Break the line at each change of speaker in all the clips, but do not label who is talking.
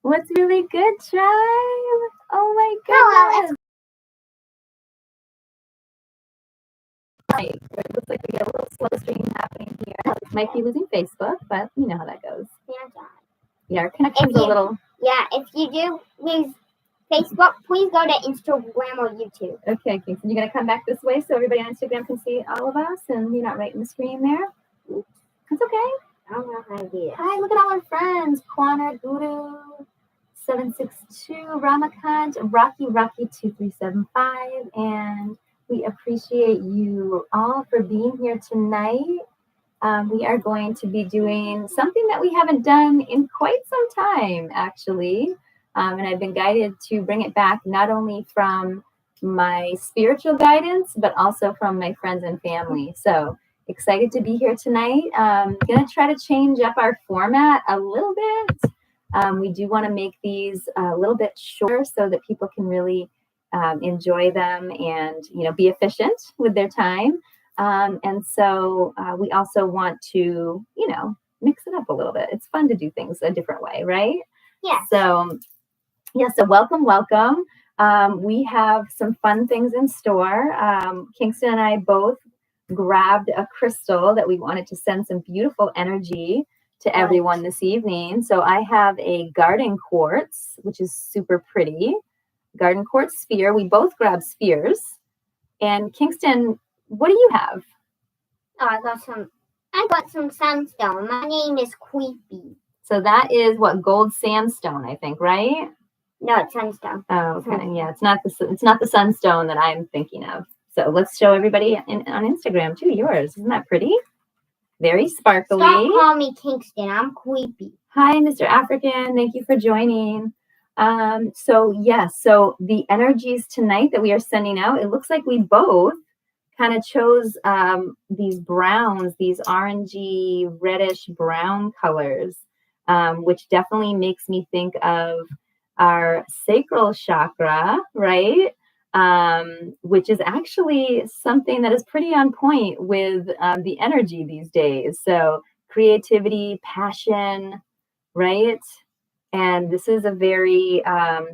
What's really good, tribe? Oh my goodness. It looks like we got a little slow stream happening here. Might be losing Facebook, but you know how that goes. Yeah, our connection's a little.
Yeah, if you do lose Facebook, please go to Instagram or YouTube.
Okay, Kingston, you're gonna come back this way so everybody on Instagram can see all of us, and you're not right in the screen there. That's okay.
I don't know how to do it.
Hi, look at all our friends. Kwana Guru 762, Ramakant, Rocky 2375, and we appreciate you all for being here tonight. We are going to be doing something that we haven't done in quite some time, actually. And I've been guided to bring it back not only from my spiritual guidance, but also from my friends and family. So excited to be here tonight. Gonna try to change up our format a little bit. We do want to make these a little bit shorter so that people can really enjoy them and be efficient with their time. And so we also want to mix it up a little bit. It's fun to do things a different way, right?
Yeah.
So welcome. We have some fun things in store. Kingston and I both grabbed a crystal that we wanted to send some beautiful energy to everyone this evening. So I have a garden quartz, which is super pretty. Garden quartz sphere. We both grabbed spheres. And Kingston, what do you have?
Oh, I got some sandstone. My name is Creepy.
So that is what, gold sandstone, I think, right?
No, it's sunstone.
Oh, okay. Sunstone. Yeah, it's not the sunstone that I'm thinking of. So let's show everybody on Instagram too. Yours, isn't that pretty? Very sparkly.
Stop calling me Kingston. I'm Creepy.
Hi, Mr. African. Thank you for joining. So the energies tonight that we are sending out, it looks like we both kind of chose these browns, these orangey, reddish brown colors, which definitely makes me think of our sacral chakra, right? Which is actually something that is pretty on point with the energy these days. So creativity, passion, right? And this is a very,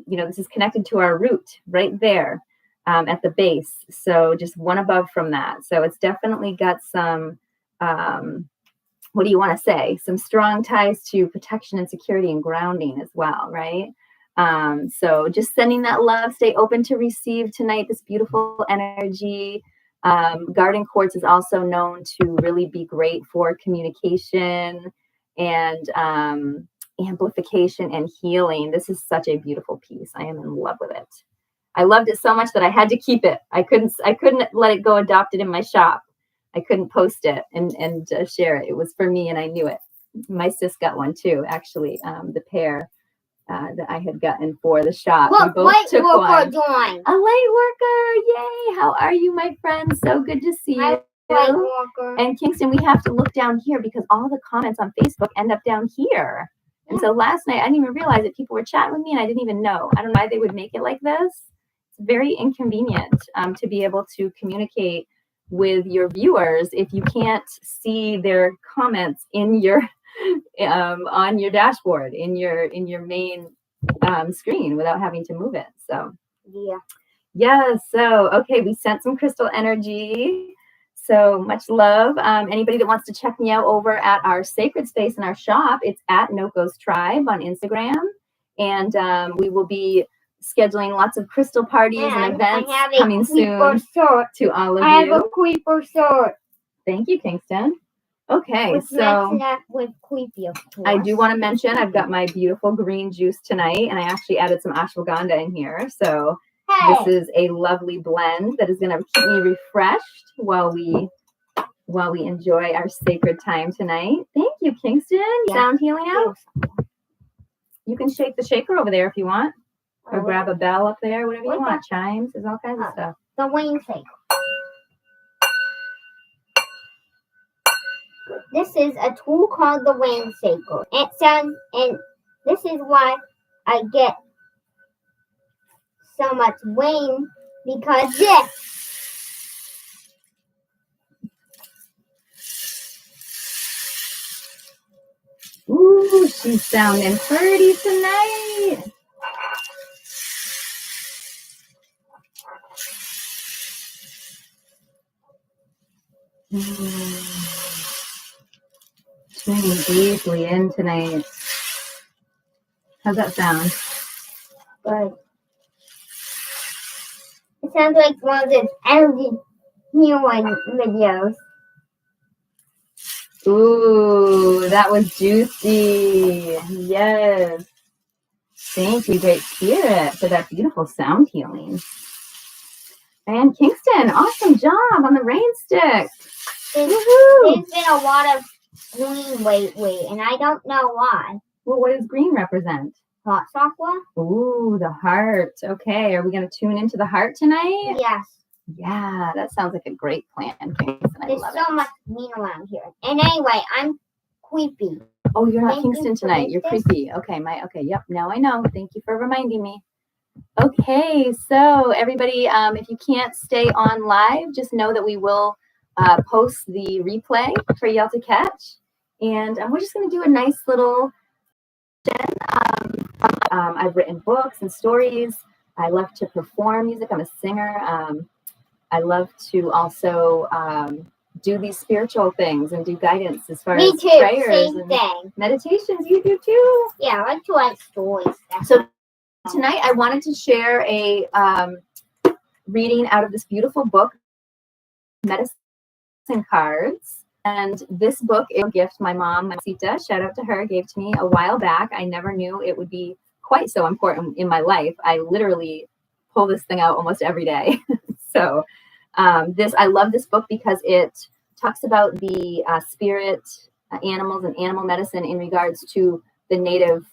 this is connected to our root right there at the base. So just one above from that. So it's definitely got some, what do you want to say? Some strong ties to protection and security and grounding as well, right? So just sending that love, stay open to receive tonight, this beautiful energy. Garden quartz is also known to really be great for communication and amplification and healing. This is such a beautiful piece. I am in love with it. I loved it so much that I had to keep it. I couldn't let it go adopted in my shop. I couldn't post it and share it. It was for me and I knew it. My sis got one too, actually, the pair that I had gotten for the shop.
What light worker joined?
A light worker, yay! How are you, my friend? So good to see you.
Light worker.
And Kingston, we have to look down here because all the comments on Facebook end up down here. And so last night, I didn't even realize that people were chatting with me and I didn't even know. I don't know why they would make it like this. It's very inconvenient to be able to communicate with your viewers if you can't see their comments in your on your dashboard, in your main screen without having to move it. So so okay, we sent some crystal energy. So much love. Anybody that wants to check me out over at our sacred space in our shop, it's at Noko's Tribe on Instagram. And we will be scheduling lots of crystal parties and events coming soon to all of you.
I have a creeper sword.
Thank you, Kingston. Okay,
with creepy, of course.
I do want to mention I've got my beautiful green juice tonight, and I actually added some ashwagandha in here. So this is a lovely blend that is going to keep me refreshed while we while we enjoy our sacred time tonight. Thank you, Kingston.
Yeah.
Sound healing out. You can shake the shaker over there if you want, or grab a bell up there, whatever you want. Chimes, there's all kinds of stuff.
The wing shaker. This is a tool called the wing shaker. And this is why I get so much wind, because this.
Ooh, she's sounding pretty tonight. Tuning deeply in tonight. How's that sound?
Good. It sounds like one of those energy healing videos.
Ooh, that was juicy. Yes. Thank you, Great Spirit, for that beautiful sound healing. And Kingston, awesome job on the rain stick.
There's been a lot of green lately, and I don't know why.
Well, what does green represent?
Hot chocolate?
Ooh, the heart. Okay, are we going to tune into the heart tonight?
Yes.
Yeah, that sounds like a great plan, Kingston.
There's so much green around here. And anyway, I'm creepy.
Oh, you're not Kingston tonight. You're creepy. Okay, yep. Now I know. Thank you for reminding me. Okay, so everybody, if you can't stay on live, just know that we will post the replay for y'all to catch. And we're just going to do a nice little I've written books and stories. I love to perform music. I'm a singer. I love to also do these spiritual things and do guidance as far as prayers and meditations. You do too?
Yeah, I like to write stories.
So tonight I wanted to share a reading out of this beautiful book, Medicine Cards. And this book is a gift my mom, Sita, shout out to her, gave to me a while back. I never knew it would be quite so important in my life. I literally pull this thing out almost every day. So I love this book because it talks about the spirit animals and animal medicine in regards to the native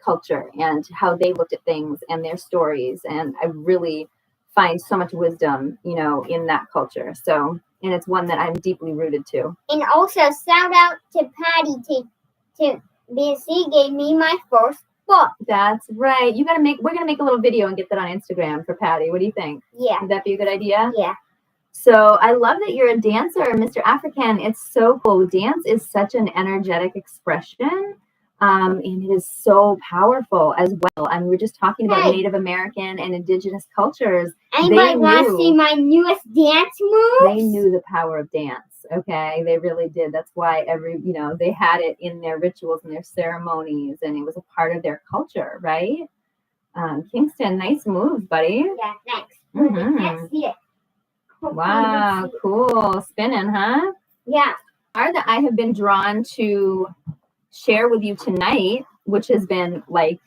culture and how they looked at things and their stories. And I really find so much wisdom, in that culture. So, and it's one that I'm deeply rooted to.
And also shout out to Patty because she gave me my first book.
That's right. We're gonna make a little video and get that on Instagram for Patty. What do you think?
Yeah.
Would that be a good idea?
Yeah.
So I love that you're a dancer, Mr. African. It's so cool. Dance is such an energetic expression. And it is so powerful as well. I mean, we're just talking about Native American and indigenous cultures.
Anybody want to see my newest dance moves?
They knew the power of dance. Okay, they really did. That's why they had it in their rituals and their ceremonies, and it was a part of their culture, right? Kingston, nice moves, buddy.
Yeah, thanks.
Mm-hmm.
Let's see it.
Wow, cool. Spinning, huh?
Yeah.
That I have been drawn to share with you tonight, which has been like,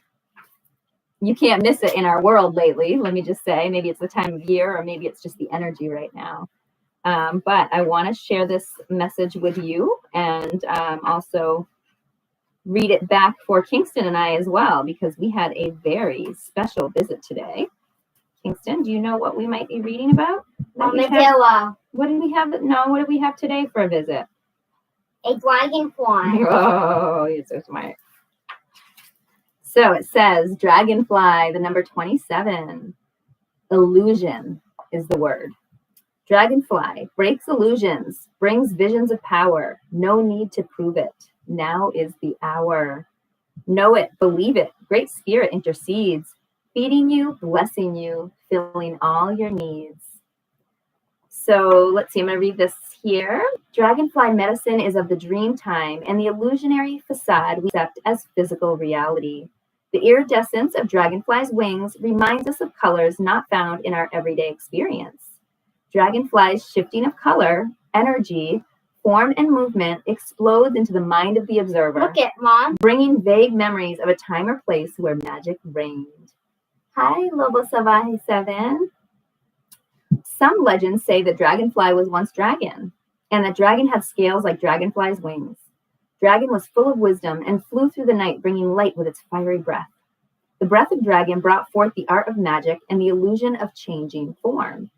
you can't miss it in our world lately. Let me just say, maybe it's the time of year, or maybe it's just the energy right now. But I want to share this message with you and also read it back for Kingston and I as well, because we had a very special visit today. Kingston, do you know what we might be reading about?
What did
we have? No, what did we have today for a visit?
A dragonfly.
Oh, you're so smart. So it says, dragonfly, the number 27. Illusion is the word. Dragonfly breaks illusions, brings visions of power. No need to prove it. Now is the hour. Know it, believe it. Great Spirit intercedes, feeding you, blessing you, filling all your needs. So let's see, I'm going to read this here. Dragonfly medicine is of the dream time and the illusionary facade we accept as physical reality. The iridescence of dragonfly's wings reminds us of colors not found in our everyday experience. Dragonfly's shifting of color, energy, form, and movement explodes into the mind of the observer.
Look it, Mom.
Bringing vague memories of a time or place where magic reigned. Hi, Lobo Savaje 7. Some legends say that Dragonfly was once dragon. and that dragon had scales like dragonflies' wings. Dragon was full of wisdom and flew through the night, bringing light with its fiery breath. The breath of dragon brought forth the art of magic and the illusion of changing form.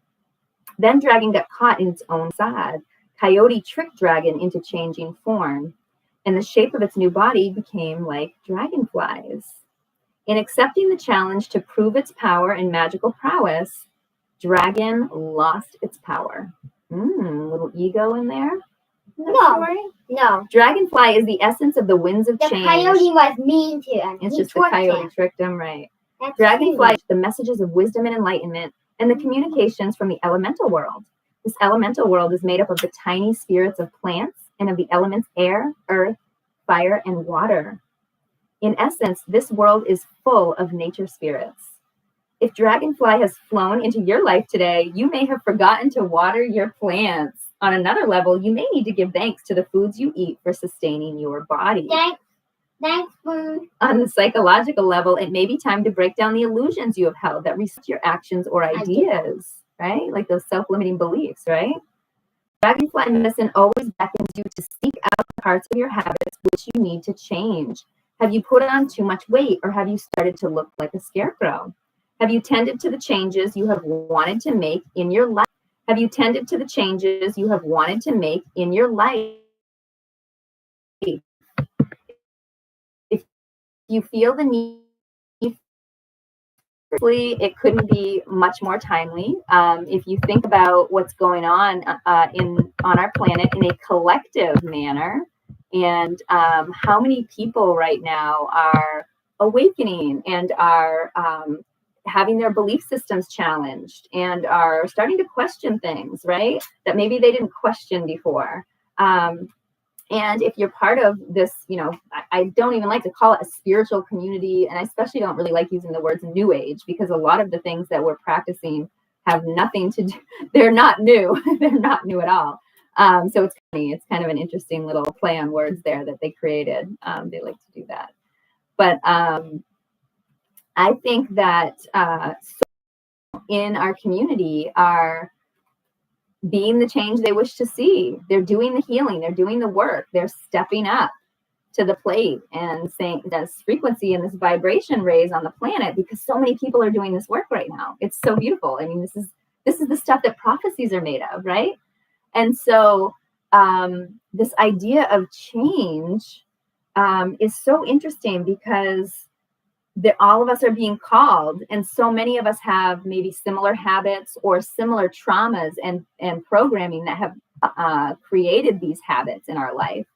Then dragon got caught in its own side. Coyote tricked dragon into changing form, and the shape of its new body became like dragonflies. In accepting the challenge to prove its power and magical prowess, dragon lost its power. Little ego in there.
No. No.
Dragonfly is the essence of the winds of
The
change.
coyote was mean to him.
It's
He
just the
tricked
coyote
him.
tricked him, right?
That's
Dragonfly,
cute.
the messages of wisdom and enlightenment, and the communications from the elemental world. This elemental world is made up of the tiny spirits of plants and of the elements air, earth, fire, and water. In essence, this world is full of nature spirits. If Dragonfly has flown into your life today, you may have forgotten to water your plants. On another level, you may need to give thanks to the foods you eat for sustaining your body.
Thanks, food.
On the psychological level, it may be time to break down the illusions you have held that restrict your actions or ideas, right? Like those self-limiting beliefs, right? Dragonfly medicine always beckons you to seek out the parts of your habits which you need to change. Have you put on too much weight, or have you started to look like a scarecrow? Have you tended to the changes you have wanted to make in your life? Have you tended to the changes you have wanted to make in your life? If you feel the need, it couldn't be much more timely. If you think about what's going on our planet in a collective manner, and how many people right now are awakening and are having their belief systems challenged and are starting to question things, right? That maybe they didn't question before. And if you're part of this, I don't even like to call it a spiritual community. And I especially don't really like using the words new age, because a lot of the things that we're practicing have nothing to do. They're not new. They're not new at all. So it's funny. It's kind of an interesting little play on words there that they created. They like to do that. But I think that in our community are being the change they wish to see. They're doing the healing. They're doing the work. They're stepping up to the plate and saying this frequency and this vibration raise on the planet, because so many people are doing this work right now. It's so beautiful. I mean, this is the stuff that prophecies are made of, right? And so this idea of change is so interesting, because all of us are being called, and so many of us have maybe similar habits or similar traumas and programming that have created these habits in our life.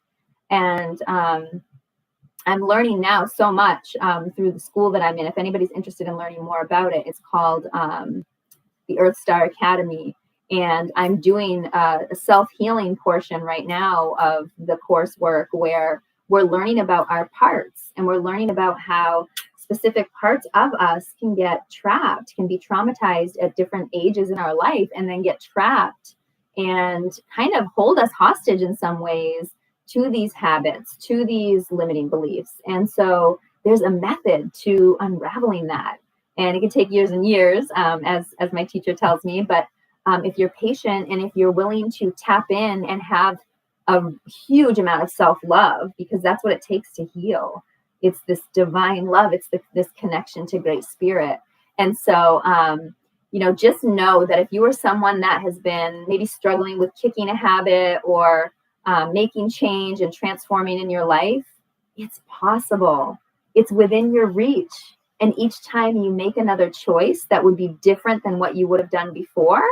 And I'm learning now so much through the school that I'm in. If anybody's interested in learning more about it, it's called the Earth Star Academy. And I'm doing a self-healing portion right now of the coursework, where we're learning about our parts, and we're learning about how specific parts of us can get trapped, can be traumatized at different ages in our life, and then get trapped and kind of hold us hostage in some ways to these habits, to these limiting beliefs. And so there's a method to unraveling that. And it can take years and years, as my teacher tells me. But if you're patient and if you're willing to tap in and have a huge amount of self-love, because that's what it takes to heal. It's this divine love. It's this connection to Great Spirit. And so, just know that if you are someone that has been maybe struggling with kicking a habit or making change and transforming in your life, it's possible. It's within your reach. And each time you make another choice that would be different than what you would have done before,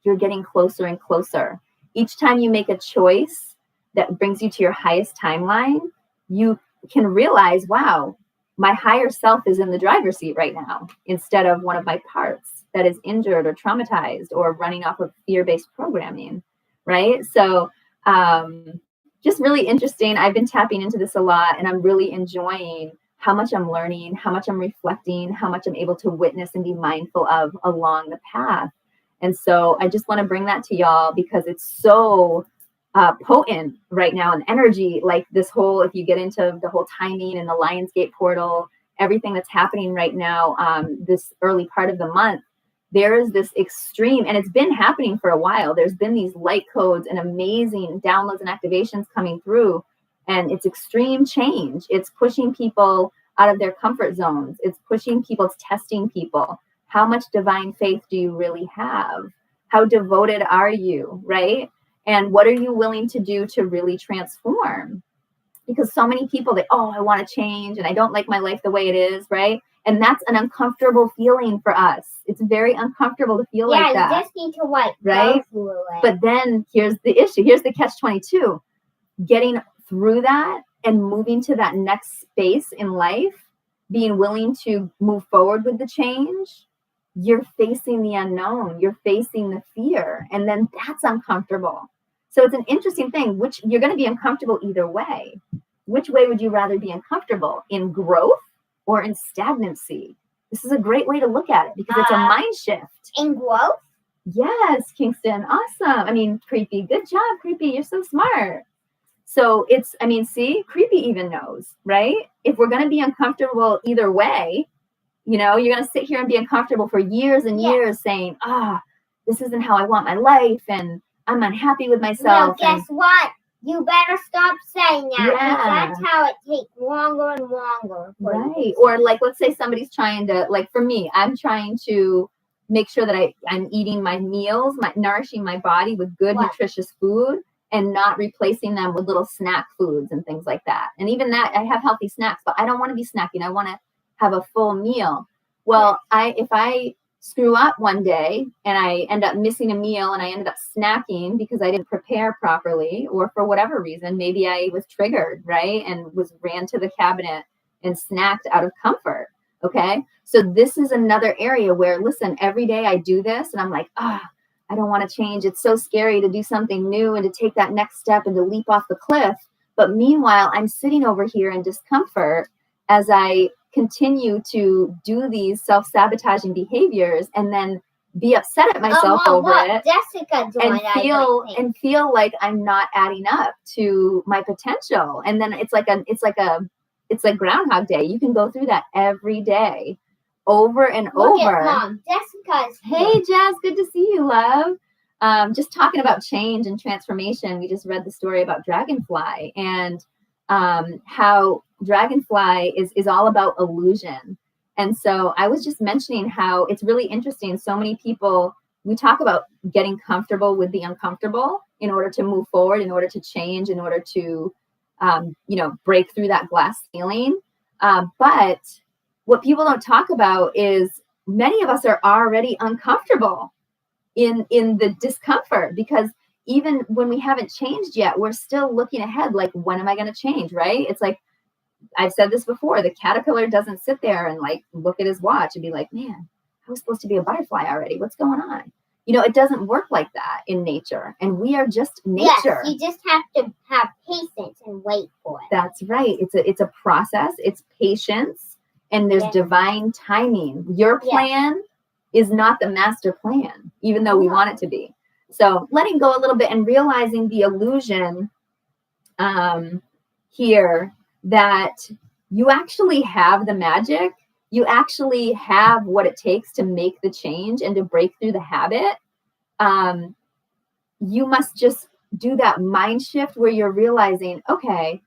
you're getting closer and closer. Each time you make a choice that brings you to your highest timeline, you can realize, wow, my higher self is in the driver's seat right now, instead of one of my parts that is injured or traumatized or running off of fear-based programming, right? So just really interesting. I've been tapping into this a lot, and I'm really enjoying how much I'm learning, how much I'm reflecting, how much I'm able to witness and be mindful of along the path. And so I just want to bring that to y'all, because it's so potent right now in energy. Like this whole, if you get into the whole timing and the Lionsgate portal, everything that's happening right now, this early part of the month, there is this extreme, and it's been happening for a while. There's been these light codes and amazing downloads and activations coming through, and it's extreme change. It's pushing people out of their comfort zones. It's pushing people, it's testing people. How much divine faith do you really have? How devoted are you, right? And what are you willing to do to really transform? Because so many people, I want to change and I don't like my life the way it is, right? And that's an uncomfortable feeling for us. It's very uncomfortable to feel like that.
Yeah, you just need to
right?
go through it.
But then here's the issue. Here's the catch-22. Getting through that and moving to that next space in life, being willing to move forward with the change, you're facing the unknown. You're facing the fear. And then that's uncomfortable. So it's an interesting thing, which you're going to be uncomfortable either way. Which way would you rather be uncomfortable? In growth or in stagnancy? This is a great way to look at it because it's a mind shift.
In growth?
Yes, Kingston. Awesome. I mean, Creepy. Good job, Creepy. You're so smart. So see, Creepy even knows, right? If we're going to be uncomfortable either way, you're going to sit here and be uncomfortable for years and years saying, this isn't how I want my life and I'm unhappy with myself.
Well, guess what? You better stop saying that. Yeah. That's how it takes longer and longer.
Right. Or let's say somebody's trying to, for me, I'm trying to make sure that I'm eating my meals, nourishing my body with good, nutritious food and not replacing them with little snack foods and things like that. And even that, I have healthy snacks, but I don't want to be snacking. I want to have a full meal. Well, if I screw up one day and I end up missing a meal and I ended up snacking because I didn't prepare properly or for whatever reason, maybe I was triggered, right? And ran to the cabinet and snacked out of comfort. Okay. So this is another area where, listen, every day I do this and I'm like, I don't want to change. It's so scary to do something new and to take that next step and to leap off the cliff. But meanwhile, I'm sitting over here in discomfort as I continue to do these self-sabotaging behaviors and then be upset at myself over it.
Jessica doing
and feel like I'm not adding up to my potential. And then it's like Groundhog Day. You can go through that every day, over and over.
Mom, Jessica's here.
Hey, Jazz, good to see you, love. Just talking about change and transformation. We just read the story about Dragonfly and how Dragonfly is all about illusion. And so I was just mentioning how it's really interesting. So many people, we talk about getting comfortable with the uncomfortable in order to move forward, in order to change, in order to, break through that glass ceiling. But what people don't talk about is many of us are already uncomfortable in the discomfort, because even when we haven't changed yet, we're still looking ahead. Like, when am I going to change? Right? It's like, I've said this before, the caterpillar doesn't sit there and look at his watch and be like, man, I was supposed to be a butterfly already. What's going on? It doesn't work like that in nature. And we are just nature.
Yes, you just have to have patience and wait for it.
That's right. It's a process. It's patience. And there's divine timing. Your plan is not the master plan, even though we want it to be. So letting go a little bit and realizing the illusion here that you actually have the magic. You actually have what it takes to make the change and to break through the habit. You must just do that mind shift where you're realizing, okay,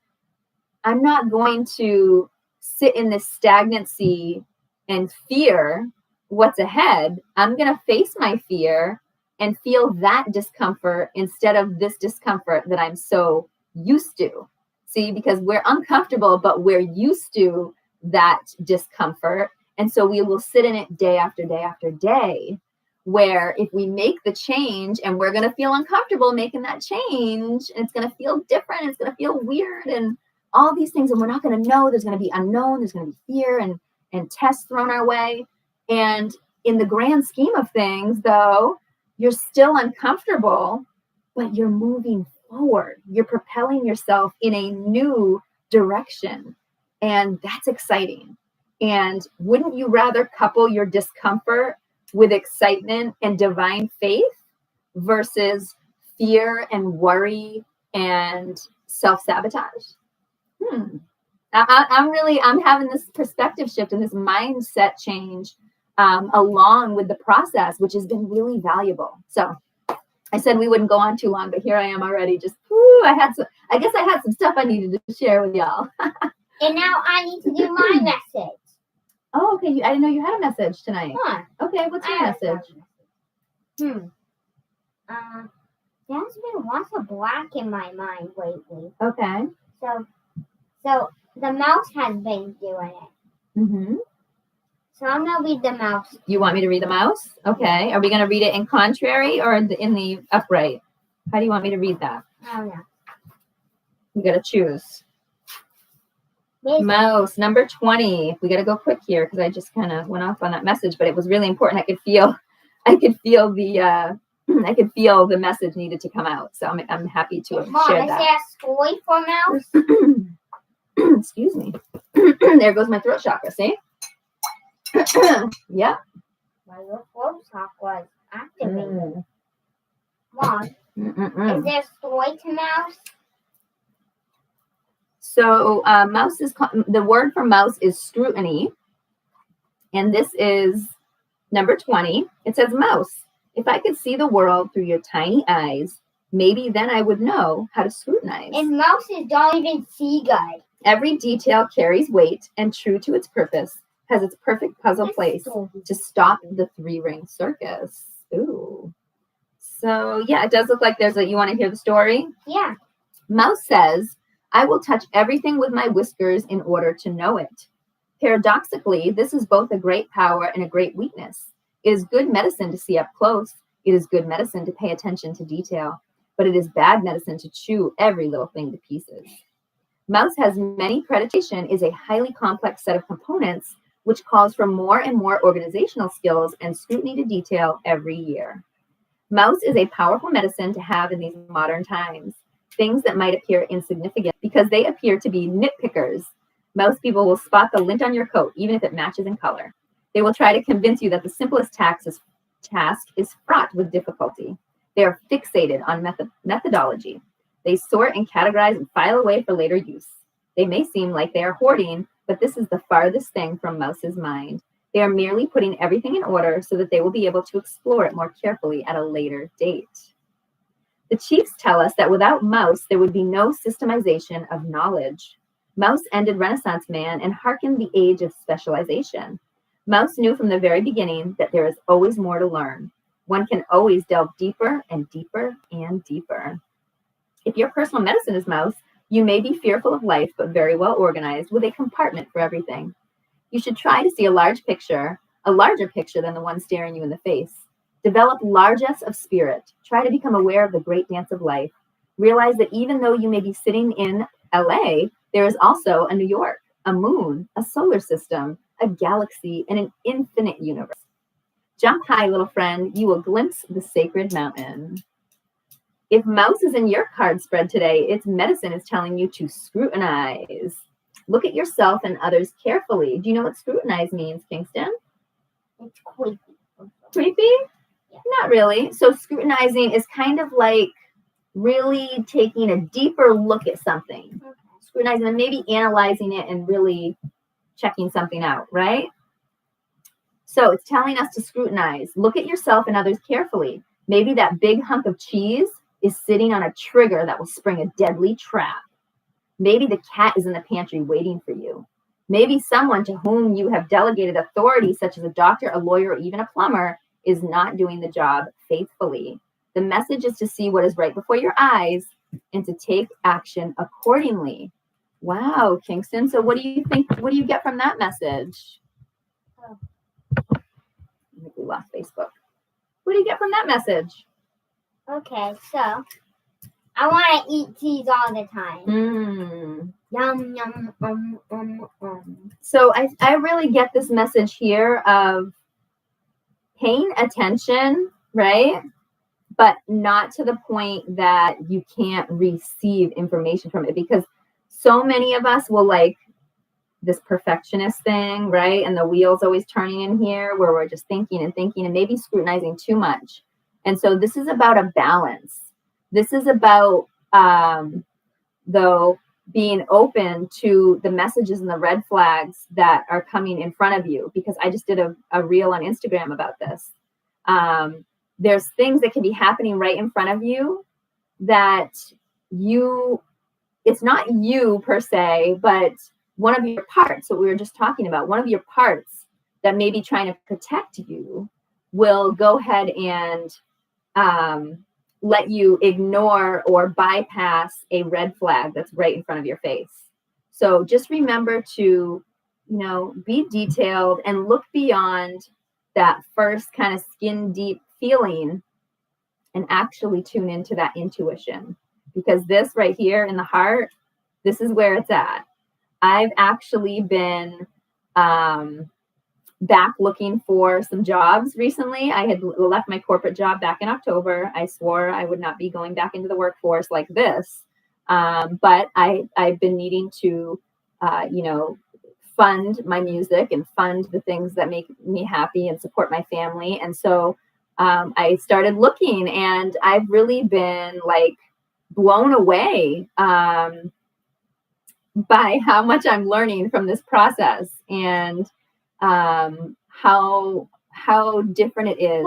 I'm not going to sit in this stagnancy and fear what's ahead. I'm going to face my fear and feel that discomfort instead of this discomfort that I'm so used to. See, because we're uncomfortable, but we're used to that discomfort. And so we will sit in it day after day after day, where if we make the change, and we're going to feel uncomfortable making that change, and it's going to feel different, it's going to feel weird and all these things, and we're not going to know, there's going to be unknown, there's going to be fear and tests thrown our way. And in the grand scheme of things, though, you're still uncomfortable, but you're moving forward. You're propelling yourself in a new direction. And that's exciting. And wouldn't you rather couple your discomfort with excitement and divine faith versus fear and worry and self-sabotage? I'm having this perspective shift and this mindset change along with the process, which has been really valuable. So I said we wouldn't go on too long, but here I am already. Just I guess I had some stuff I needed to share with y'all.
And now I need to do my message.
Oh, okay. I didn't know you had a message tonight.
Huh.
Okay, what's your message?
There's been lots of black in my mind lately.
Okay.
So the mouse has been doing it.
Mm-hmm.
So I'm gonna read the mouse.
You want me to read the mouse? Okay. Are we gonna read it in contrary or in the upright? How do you want me to read that?
I don't know.
You gotta choose. Mouse number 20. We gotta go quick here because I just kind of went off on that message, but it was really important. I could feel the I could feel the message needed to come out. So I'm happy to have shared that.
Is there a story for mouse?
Excuse me. There goes my throat chakra. See? Yeah.
My little throat chakra was activated. Mom, is there a story to mouse?
So mouse is the word for mouse is scrutiny, and this is number 20. It says, mouse, if I could see the world through your tiny eyes, maybe then I would know how to scrutinize.
And mouses don't even see good.
Every detail carries weight, and true to its purpose, has its perfect puzzle place to stop the three-ring circus. Ooh. So yeah, it does look like you want to hear the story?
Yeah.
Mouse says, I will touch everything with my whiskers in order to know it. Paradoxically, this is both a great power and a great weakness. It is good medicine to see up close. It is good medicine to pay attention to detail. But it is bad medicine to chew every little thing to pieces. Mouse has many predation is a highly complex set of components which calls for more and more organizational skills and scrutiny to detail every year. Mouse is a powerful medicine to have in these modern times. Things that might appear insignificant because they appear to be nitpickers. Most people will spot the lint on your coat, even if it matches in color. They will try to convince you that the simplest task is fraught with difficulty. They are fixated on methodology. They sort and categorize and file away for later use. They may seem like they are hoarding, but this is the farthest thing from Mouse's mind. They are merely putting everything in order so that they will be able to explore it more carefully at a later date. The chiefs tell us that without Mouse, there would be no systemization of knowledge. Mouse ended Renaissance man and hearkened the age of specialization. Mouse knew from the very beginning that there is always more to learn. One can always delve deeper and deeper and deeper. If your personal medicine is Mouse, you may be fearful of life, but very well organized with a compartment for everything. You should try to see a larger picture than the one staring you in the face. Develop largesse of spirit. Try to become aware of the great dance of life. Realize that even though you may be sitting in LA, there is also a New York, a moon, a solar system, a galaxy, and an infinite universe. Jump high, little friend. You will glimpse the sacred mountain. If Mouse is in your card spread today, its medicine is telling you to scrutinize. Look at yourself and others carefully. Do you know what scrutinize means, Kingston?
It's creepy.
Creepy? Yeah. Not really. So scrutinizing is kind of like really taking a deeper look at something. Okay. Scrutinizing and maybe analyzing it and really checking something out, right? So it's telling us to scrutinize. Look at yourself and others carefully. Maybe that big hunk of cheese is sitting on a trigger that will spring a deadly trap. Maybe the cat is in the pantry waiting for you. Maybe someone to whom you have delegated authority, such as a doctor, a lawyer, or even a plumber, is not doing the job faithfully. The message is to see what is right before your eyes and to take action accordingly. Wow, Kingston. So what do you think? What do you get from that message? I think we lost Facebook. What do you get from that message?
Okay, so I want to eat cheese all the time. Yum, yum,
So I really get this message here of paying attention, right? But not to the point that you can't receive information from it, because so many of us will like this perfectionist thing, right? And the wheel's always turning in here where we're just thinking and maybe scrutinizing too much. And so this is about a balance. This is about, though, being open to the messages and the red flags that are coming in front of you, because I just did a reel on Instagram about this. There's things that can be happening right in front of you that it's not you per se, but one of your parts, what we were just talking about, one of your parts that may be trying to protect you will go ahead and let you ignore or bypass a red flag that's right in front of your face. So just remember to, be detailed and look beyond that first kind of skin deep feeling and actually tune into that intuition. Because this right here in the heart, this is where it's at. I've actually been back looking for some jobs recently. I had left my corporate job back in October. I swore I would not be going back into the workforce like this. But I've been needing to, fund my music and fund the things that make me happy and support my family. And so I started looking, and I've really been like blown away by how much I'm learning from this process, and how different it is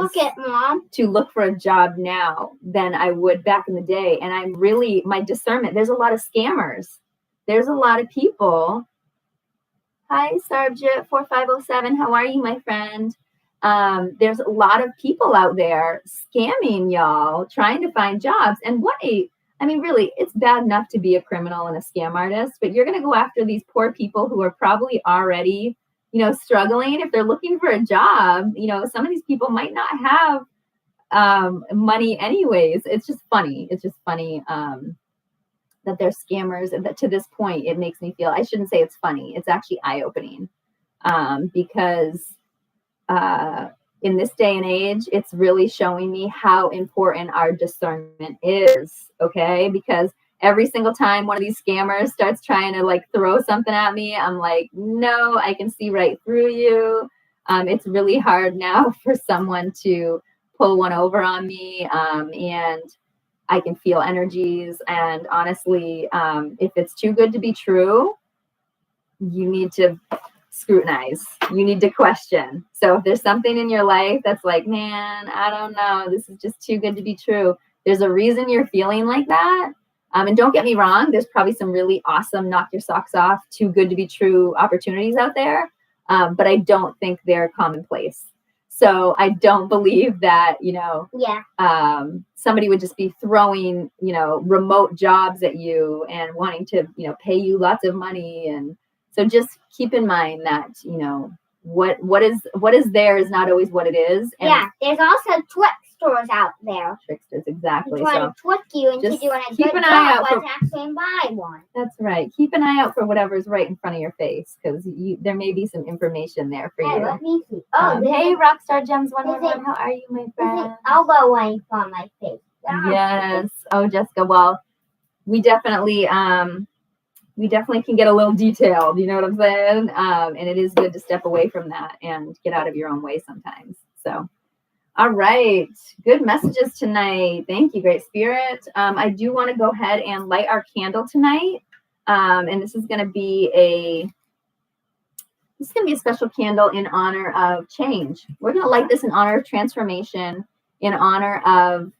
to look for a job now than I would back in the day. And I'm really, my discernment, there's a lot of scammers. There's a lot of people. Hi, Sergeant 4507. How are you, my friend? There's a lot of people out there scamming y'all, trying to find jobs. And really, it's bad enough to be a criminal and a scam artist, but you're going to go after these poor people who are probably already, struggling. If they're looking for a job, some of these people might not have money anyways. It's just funny. That they're scammers, and that to this point, it makes me feel, I shouldn't say it's funny. It's actually eye-opening, because in this day and age, it's really showing me how important our discernment is, okay? Because every single time one of these scammers starts trying to like throw something at me, I'm like, no, I can see right through you. It's really hard now for someone to pull one over on me, and I can feel energies. And honestly, if it's too good to be true, you need to scrutinize. You need to question. So if there's something in your life that's like, man, I don't know, this is just too good to be true, there's a reason you're feeling like that. And don't get me wrong, there's probably some really awesome, knock your socks off, too good to be true opportunities out there. But I don't think they're commonplace. So I don't believe that, somebody would just be throwing, remote jobs at you and wanting to, pay you lots of money. And so just keep in mind that, what is there is not always what it is.
And there's also tricksters out there.
Tricksters, exactly.
Trying to trick you into doing a good job, but actually buy one.
That's right. Keep an eye out for whatever's right in front of your face, because there may be some information there for you.
Let me see.
Hey, Rockstar Gems 111. How are you, my friend?
Elbow length on my face.
Yes. Oh, Jessica. Well, we definitely can get a little detailed, you know what I'm saying? And it is good to step away from that and get out of your own way sometimes. So, all right. Good messages tonight. Thank you, Great Spirit. I do want to go ahead and light our candle tonight. And this is going to be a special candle in honor of change. We're going to light this in honor of transformation, in honor of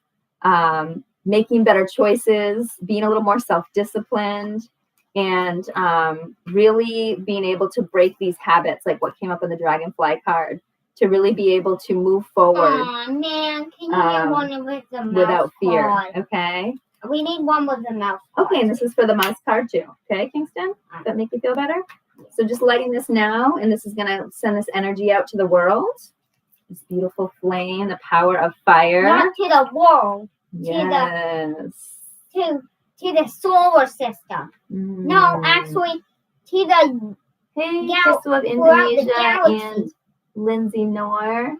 making better choices, being a little more self-disciplined, and really being able to break these habits, like what came up in the dragonfly card, to really be able to move forward.
Oh man, can you get one with the mouse
without fear?
card?
Okay.
We need one with the mouse card.
Okay, and this is for the mouse card too. Okay, Kingston? Does that make you feel better? So just lighting this now, and this is going to send this energy out to the world. This beautiful flame, the power of fire.
Not to the world.
Yes.
To the solar system. No, actually, to the
Crystal of Indonesia and Lindsay Noor.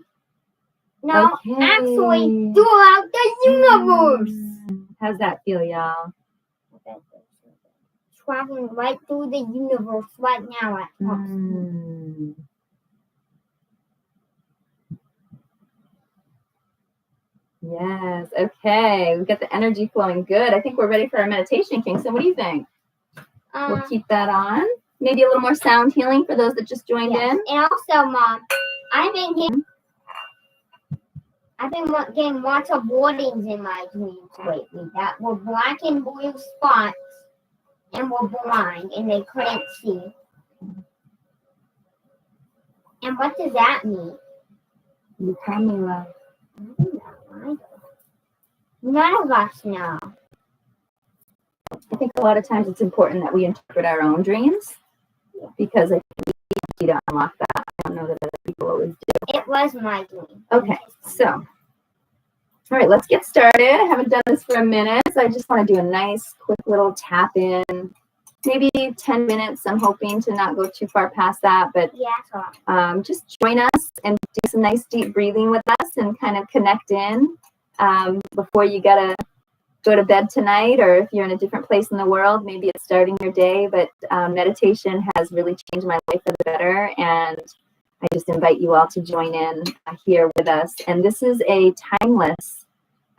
No,
okay.
Actually, throughout the universe.
How's that feel, y'all?
Traveling right through the universe right now at once.
Yes. Okay. We've got the energy flowing good. I think we're ready for our meditation, Kingston. What do you think? We'll keep that on. Maybe a little more sound healing for those that just joined in.
And also, Mom, I've been getting lots of warnings in my dreams lately that were black and blue spots and were blind and they couldn't see. And what does that mean?
You tell me, love.
None of us know.
I think a lot of times it's important that we interpret our own dreams because I think we need to unlock that. I don't know that other people always do.
It was my dream.
Okay, so, all right, let's get started. I haven't done this for a minute, so I just want to do a nice, quick little tap in. Maybe 10 minutes. I'm hoping to not go too far past that, but just join us and do some nice deep breathing with us and kind of connect in before you gotta go to bed tonight, or if you're in a different place in the world, maybe it's starting your day, but meditation has really changed my life for the better, and I just invite you all to join in here with us. And this is a timeless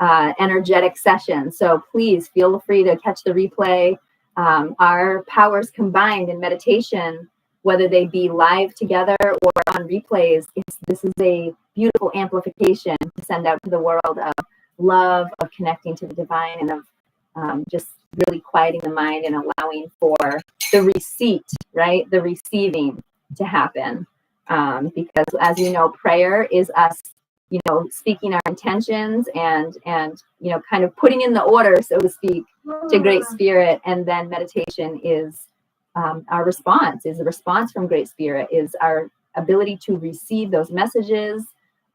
energetic session, so please feel free to catch the replay. Our powers combined in meditation, whether they be live together or on replays, this is a beautiful amplification to send out to the world of love, of connecting to the divine, and of just really quieting the mind and allowing for the receipt, right? The receiving to happen. Because as you know, prayer is us, speaking our intentions and, kind of putting in the order, so to speak, to Great Spirit. And then meditation is our response, is a response from Great Spirit, is our ability to receive those messages,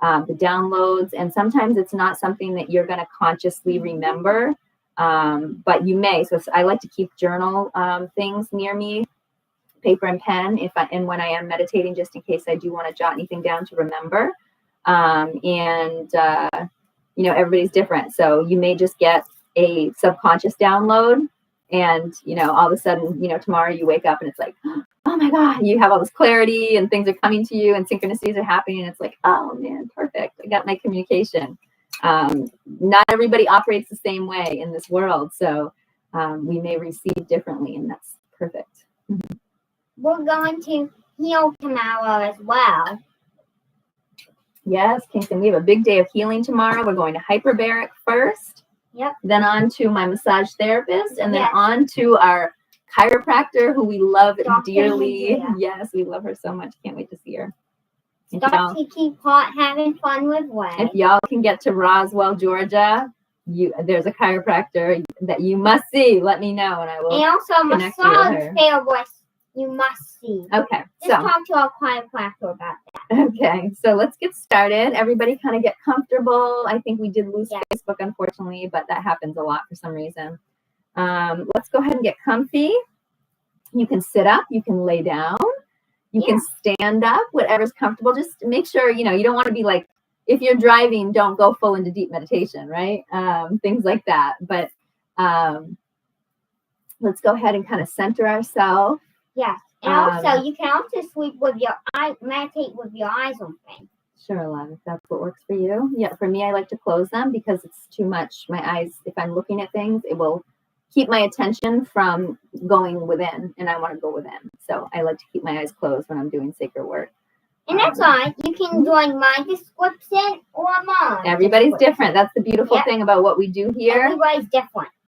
the downloads. And sometimes it's not something that you're going to consciously remember, but you may. So I like to keep journal things near me, paper and pen, and when I am meditating, just in case I do want to jot anything down to remember. Everybody's different. So you may just get a subconscious download, and, all of a sudden, tomorrow you wake up and it's like, oh my God, you have all this clarity and things are coming to you and synchronicities are happening. And it's like, oh man, perfect. I got my communication. Not everybody operates the same way in this world. So we may receive differently, and that's perfect.
We're going to heal tomorrow as well.
Yes, Kingston, we have a big day of healing tomorrow. We're going to hyperbaric first.
Yep.
Then on to my massage therapist, and then on to our chiropractor, who we love dearly.
Andrea.
Yes, we love her so much. Can't wait to see her.
Start to keep having fun with Way.
If y'all can get to Roswell, Georgia, there's a chiropractor that you must see. Let me know, and I will.
And also massage therapist you must see.
Okay.
Just talk to our chiropractor about that.
Okay, so let's get started. Everybody kind of get comfortable. I think we did lose Facebook, unfortunately, but that happens a lot for some reason. Let's go ahead and get comfy. You can sit up, you can lay down, you can stand up, whatever's comfortable. Just make sure, you don't want to be like, if you're driving, don't go full into deep meditation, right? Things like that. But let's go ahead and kind of center ourselves.
Yes. And also, you can also sleep with your eyes, meditate with your eyes open.
Sure, love, if that's what works for you. Yeah, for me, I like to close them because it's too much. My eyes, if I'm looking at things, it will keep my attention from going within, and I want to go within. So I like to keep my eyes closed when I'm doing sacred work.
And that's all right. You can join my description or mine.
Everybody's different. That's the beautiful thing about what we do here.
Everybody's different.